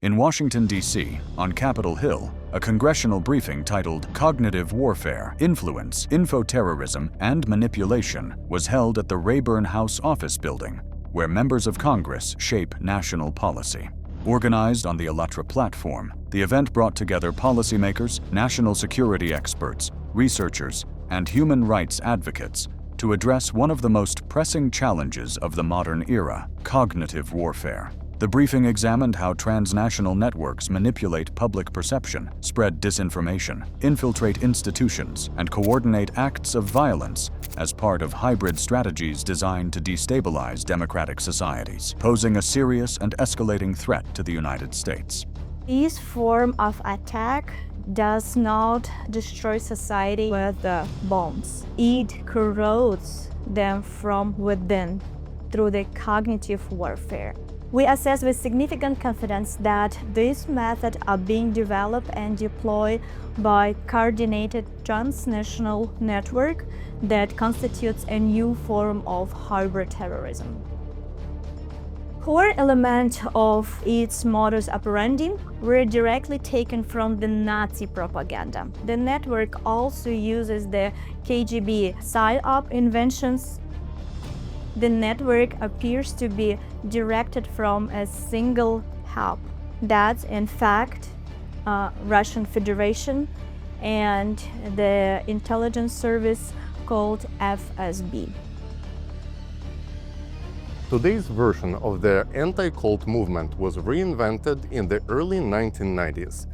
In Washington, D.C., on Capitol Hill, a congressional briefing titled Cognitive Warfare, Influence, Info-Terrorism, and Manipulation was held at the Rayburn House Office Building, where members of Congress shape national policy. Organized on the ALLATRA platform, the event brought together policymakers, national security experts, researchers, and human rights advocates to address one of the most pressing challenges of the modern era, cognitive warfare. The briefing examined how transnational networks manipulate public perception, spread disinformation, infiltrate institutions, and coordinate acts of violence as part of hybrid strategies designed to destabilize democratic societies, posing a serious and escalating threat to the United States. This form of attack does not destroy society with bombs. It corrodes them from within through the cognitive warfare. We assess with significant confidence that these methods are being developed and deployed by coordinated transnational network that constitutes a new form of hybrid terrorism. Core element of its modus operandi were directly taken from the Nazi propaganda. The network also uses the KGB psyop inventions. The network appears to be directed from a single hub. That's in fact Russian Federation and the intelligence service called FSB. Today's version of the anti-cult movement was reinvented in the early 1990s,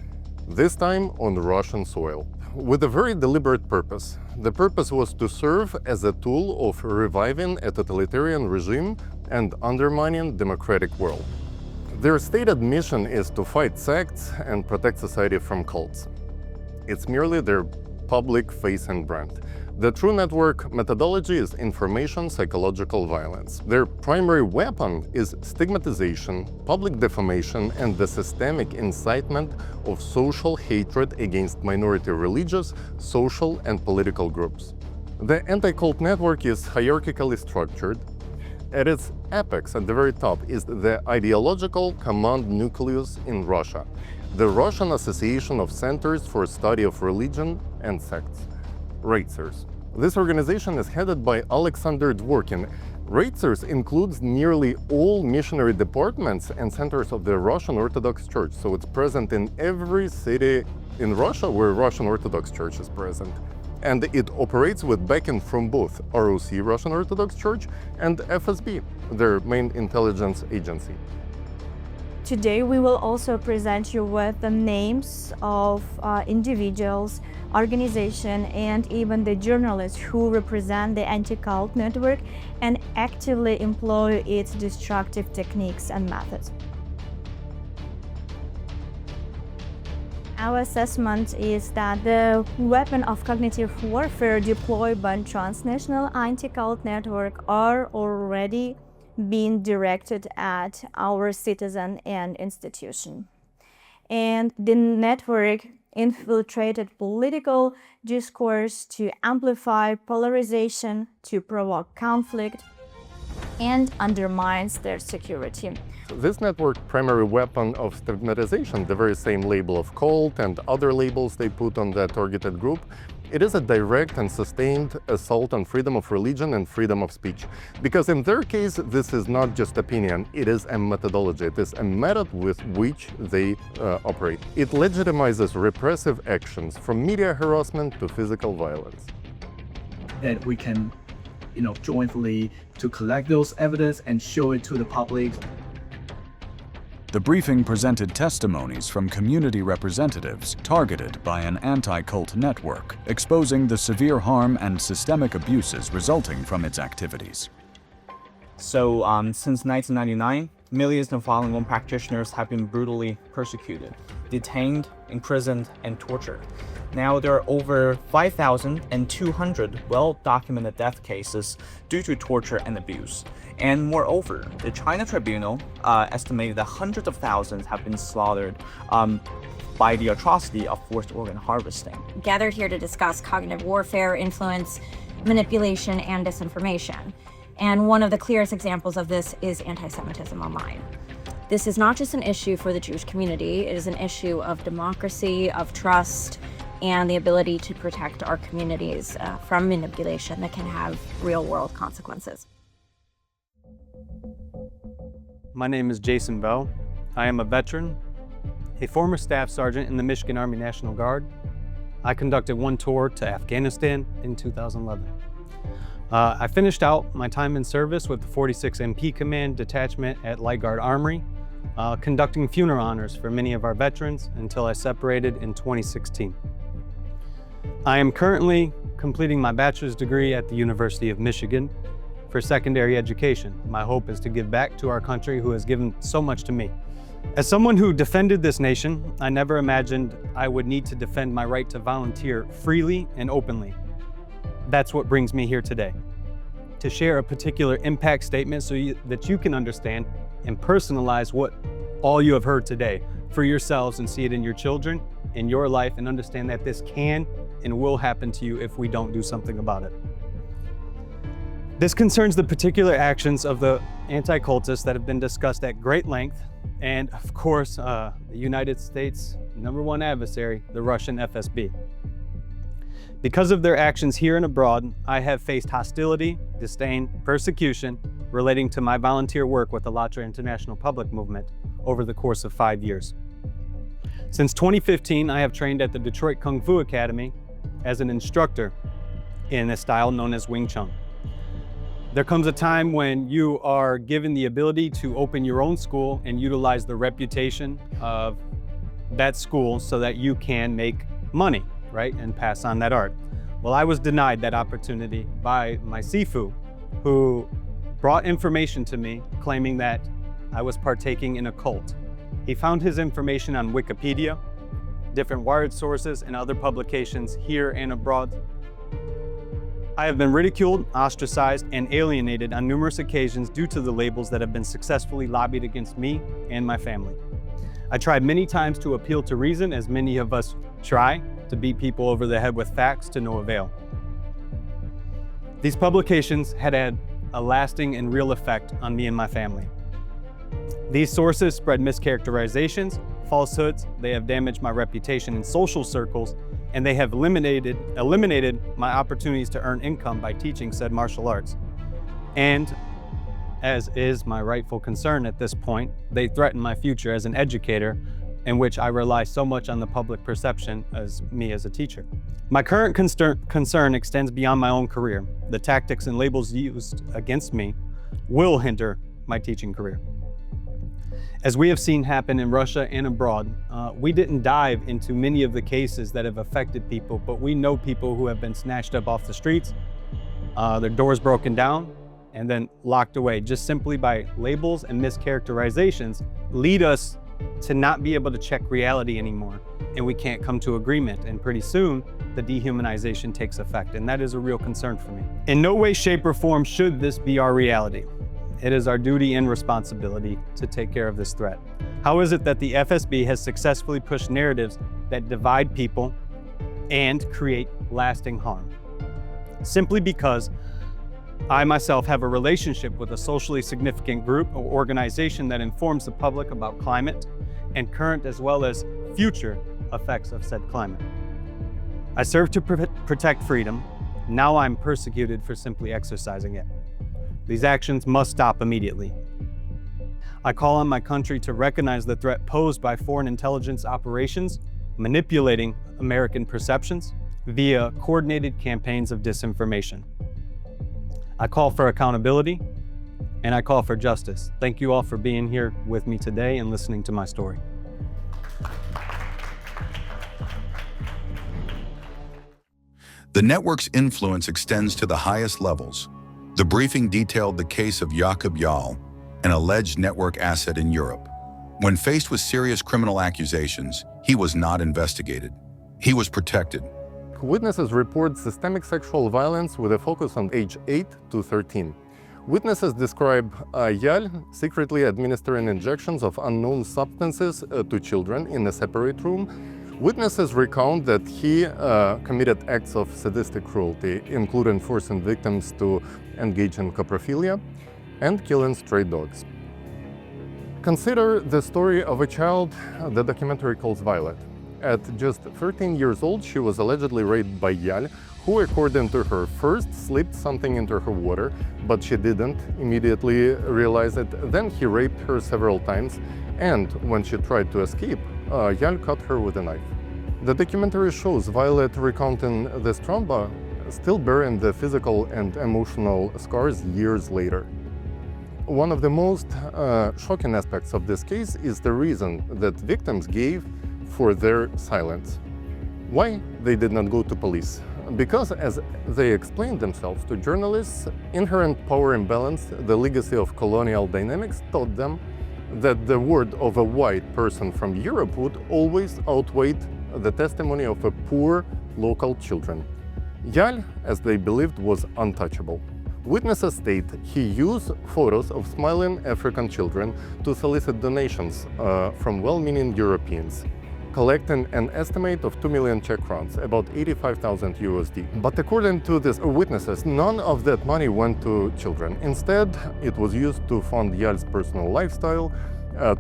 this time on Russian soil, with a very deliberate purpose. The purpose was to serve as a tool of reviving a totalitarian regime and undermining democratic world. Their stated mission is to fight sects and protect society from cults. It's merely their public face and brand. The true network methodology is information psychological violence. Their primary weapon is stigmatization, public defamation, and the systemic incitement of social hatred against minority religious, social, and political groups. The anti-cult network is hierarchically structured. At its apex, at the very top, is the ideological command nucleus in Russia, the Russian Association of Centers for Study of Religion and Sects. Reitzers. This organization is headed by Alexander Dworkin. Reitzers includes nearly all missionary departments and centers of the Russian Orthodox Church, so it's present in every city in Russia where Russian Orthodox Church is present. And it operates with backing from both ROC, Russian Orthodox Church, and FSB, their main intelligence agency. Today we will also present you with the names of individuals, organizations, and even the journalists who represent the anti-cult network and actively employ its destructive techniques and methods. Our assessment is that the weapon of cognitive warfare deployed by transnational anti-cult network are already being directed at our citizen and institution. And the network infiltrated political discourse to amplify polarization, to provoke conflict, and undermines their security. This network's primary weapon of stigmatization, the very same label of cult and other labels they put on the targeted group, it is a direct and sustained assault on freedom of religion and freedom of speech. Because in their case, this is not just opinion, it is a methodology. It is a method with which they operate. It legitimizes repressive actions, from media harassment to physical violence. That we can, jointly to collect those evidence and show it to the public. The briefing presented testimonies from community representatives targeted by an anti-cult network, exposing the severe harm and systemic abuses resulting from its activities. So, since 1999, millions of Falun Gong practitioners have been brutally persecuted, detained, imprisoned, and tortured. Now there are over 5,200 well-documented death cases due to torture and abuse. And moreover, the China Tribunal estimated that hundreds of thousands have been slaughtered by the atrocity of forced organ harvesting. Gathered here to discuss cognitive warfare, influence, manipulation, and disinformation. And one of the clearest examples of this is anti-Semitism online. This is not just an issue for the Jewish community, it is an issue of democracy, of trust, and the ability to protect our communities from manipulation that can have real-world consequences. My name is Jason Bell. I am a veteran, a former staff sergeant in the Michigan Army National Guard. I conducted one tour to Afghanistan in 2011. I finished out my time in service with the 46 MP Command Detachment at Light Guard Armory, conducting funeral honors for many of our veterans until I separated in 2016. I am currently completing my bachelor's degree at the University of Michigan for secondary education. My hope is to give back to our country who has given so much to me. As someone who defended this nation, I never imagined I would need to defend my right to volunteer freely and openly. That's what brings me here today, to share a particular impact statement so that you can understand and personalize what all you have heard today for yourselves and see it in your children, in your life, and understand that this can and will happen to you if we don't do something about it. This concerns the particular actions of the anti-cultists that have been discussed at great length, and of course, the United States' #1 adversary, the Russian FSB. Because of their actions here and abroad, I have faced hostility, disdain, persecution relating to my volunteer work with the ALLATRA International Public Movement over the course of 5 years. Since 2015, I have trained at the Detroit Kung Fu Academy as an instructor in a style known as Wing Chun. There comes a time when you are given the ability to open your own school and utilize the reputation of that school so that you can make money, right, and pass on that art. Well, I was denied that opportunity by my Sifu, who brought information to me claiming that I was partaking in a cult. He found his information on Wikipedia, different Wired sources, and other publications here and abroad. I have been ridiculed, ostracized, and alienated on numerous occasions due to the labels that have been successfully lobbied against me and my family. I tried many times to appeal to reason, as many of us try, to beat people over the head with facts to no avail. These publications had had a lasting and real effect on me and my family. These sources spread mischaracterizations, falsehoods, they have damaged my reputation in social circles, and they have eliminated my opportunities to earn income by teaching said martial arts. And, as is my rightful concern at this point, they threaten my future as an educator, in which I rely so much on the public perception as me as a teacher. My current concern extends beyond my own career. The tactics and labels used against me will hinder my teaching career. As we have seen happen in Russia and abroad, we didn't dive into many of the cases that have affected people, but we know people who have been snatched up off the streets, their doors broken down, and then locked away just simply by labels and mischaracterizations lead us to not be able to check reality anymore, and we can't come to agreement, and pretty soon the dehumanization takes effect, and that is a real concern for me. In no way, shape, or form should this be our reality. It is our duty and responsibility to take care of this threat. How is it that the FSB has successfully pushed narratives that divide people and create lasting harm? Simply because I myself have a relationship with a socially significant group or organization that informs the public about climate and current as well as future effects of said climate. I serve to protect freedom. Now I'm persecuted for simply exercising it. These actions must stop immediately. I call on my country to recognize the threat posed by foreign intelligence operations manipulating American perceptions via coordinated campaigns of disinformation. I call for accountability, and I call for justice. Thank you all for being here with me today and listening to my story. The network's influence extends to the highest levels. The briefing detailed the case of Jakub Jal, an alleged network asset in Europe. When faced with serious criminal accusations, he was not investigated. He was protected. Witnesses report systemic sexual violence with a focus on age 8 to 13. Witnesses describe Jal secretly administering injections of unknown substances to children in a separate room. Witnesses recount that he committed acts of sadistic cruelty, including forcing victims to engage in coprophilia and killing stray dogs. Consider the story of a child the documentary calls Violet. At just 13 years old, she was allegedly raped by Yal, who, according to her, first slipped something into her water, but she didn't immediately realize it. Then he raped her several times, and when she tried to escape, Yal cut her with a knife. The documentary shows Violet recounting this trauma, still bearing the physical and emotional scars years later. One of the most shocking aspects of this case is the reason that victims gave for their silence. Why they did not go to police? Because, as they explained themselves to journalists, inherent power imbalance, the legacy of colonial dynamics, taught them that the word of a white person from Europe would always outweigh the testimony of a poor local children. Yal, as they believed, was untouchable. Witnesses state he used photos of smiling African children to solicit donations from well-meaning Europeans, collecting an estimate of 2 million Czech crowns, about 85,000 USD. But according to these witnesses, none of that money went to children. Instead, it was used to fund Yal's personal lifestyle,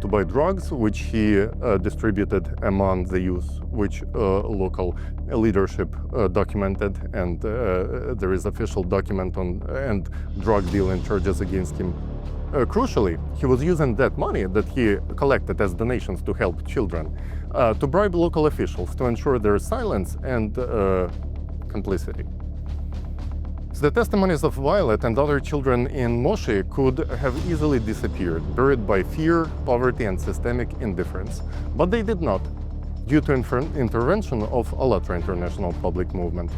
to buy drugs, which he distributed among the youth, which local leadership documented, and there is official document on and drug dealing charges against him. Crucially, he was using that money that he collected as donations to help children to bribe local officials to ensure their silence and complicity. The testimonies of Violet and other children in Moshi could have easily disappeared, buried by fear, poverty, and systemic indifference. But they did not, due to intervention of ALLATRA International Public Movement,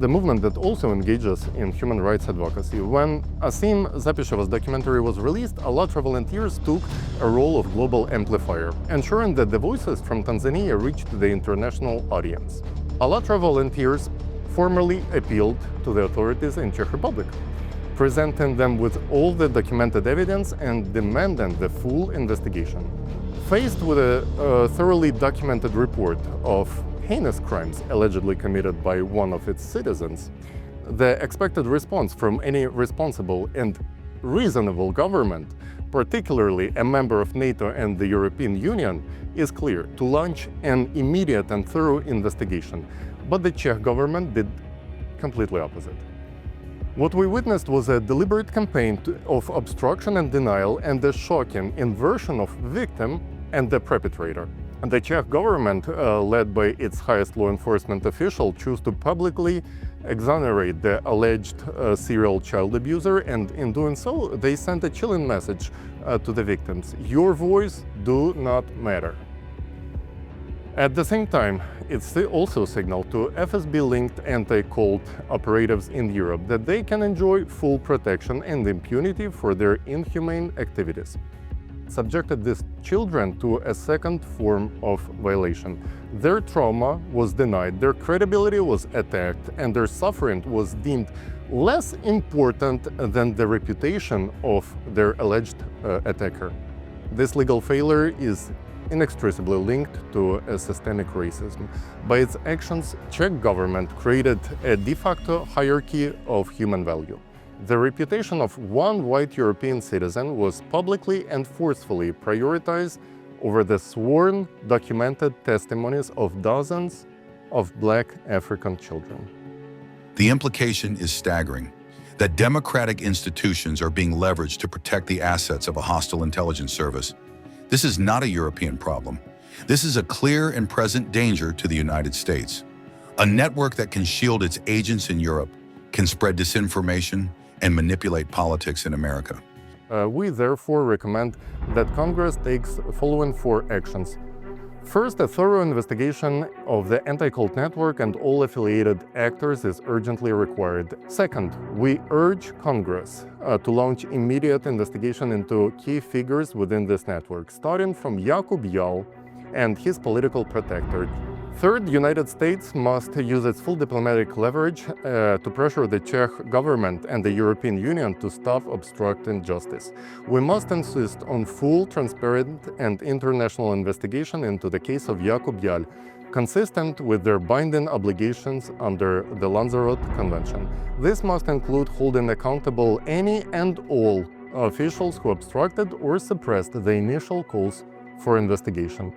the movement that also engages in human rights advocacy. When Asim Zapisheva's documentary was released, ALLATRA volunteers took a role of global amplifier, ensuring that the voices from Tanzania reached the international audience. ALLATRA volunteers formally appealed to the authorities in Czech Republic, presenting them with all the documented evidence and demanding the full investigation. Faced with a thoroughly documented report of heinous crimes allegedly committed by one of its citizens, the expected response from any responsible and reasonable government, particularly a member of NATO and the European Union, is clear: to launch an immediate and thorough investigation. But the Czech government did completely opposite. What we witnessed was a deliberate campaign of obstruction and denial, and a shocking inversion of victim and the perpetrator. And the Czech government, led by its highest law enforcement official, chose to publicly exonerate the alleged serial child abuser, and in doing so, they sent a chilling message to the victims: your voice do not matter. At the same time, it also signaled to FSB-linked anti-cult operatives in Europe that they can enjoy full protection and impunity for their inhumane activities. Subjected these children to a second form of violation. Their trauma was denied, their credibility was attacked, and their suffering was deemed less important than the reputation of their alleged attacker. This legal failure is inextricably linked to a systemic racism. By its actions, Czech government created a de facto hierarchy of human value. The reputation of one white European citizen was publicly and forcefully prioritized over the sworn, documented testimonies of dozens of Black African children. The implication is staggering, that democratic institutions are being leveraged to protect the assets of a hostile intelligence service. This is not a European problem. This is a clear and present danger to the United States. A network that can shield its agents in Europe can spread disinformation and manipulate politics in America. We therefore recommend that Congress takes following 4 actions. First, a thorough investigation of the anti-cult network and all affiliated actors is urgently required. Second, we urge Congress to launch immediate investigation into key figures within this network, starting from Jakub Jal and his political protector. Third, the United States must use its full diplomatic leverage to pressure the Czech government and the European Union to stop obstructing justice. We must insist on full, transparent, and international investigation into the case of Jakub Jal, consistent with their binding obligations under the Lanzarote Convention. This must include holding accountable any and all officials who obstructed or suppressed the initial calls for investigation.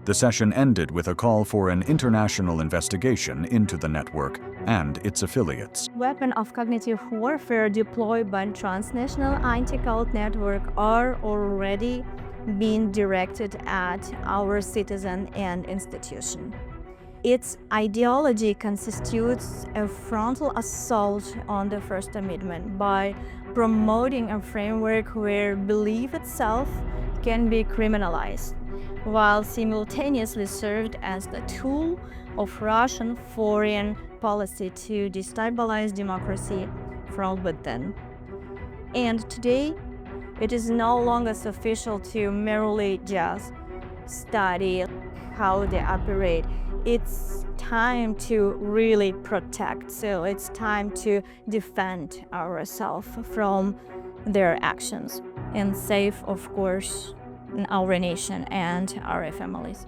The session ended with a call for an international investigation into the network and its affiliates. Weapons of cognitive warfare deployed by transnational anti-cult network are already being directed at our citizen and institution. Its ideology constitutes a frontal assault on the First Amendment by promoting a framework where belief itself can be criminalized, while simultaneously served as the tool of Russian foreign policy to destabilize democracy from within. And today, it is no longer sufficient to merely just study how they operate. It's time to really protect. So it's time to defend ourselves from their actions and save, of course, our nation and our families.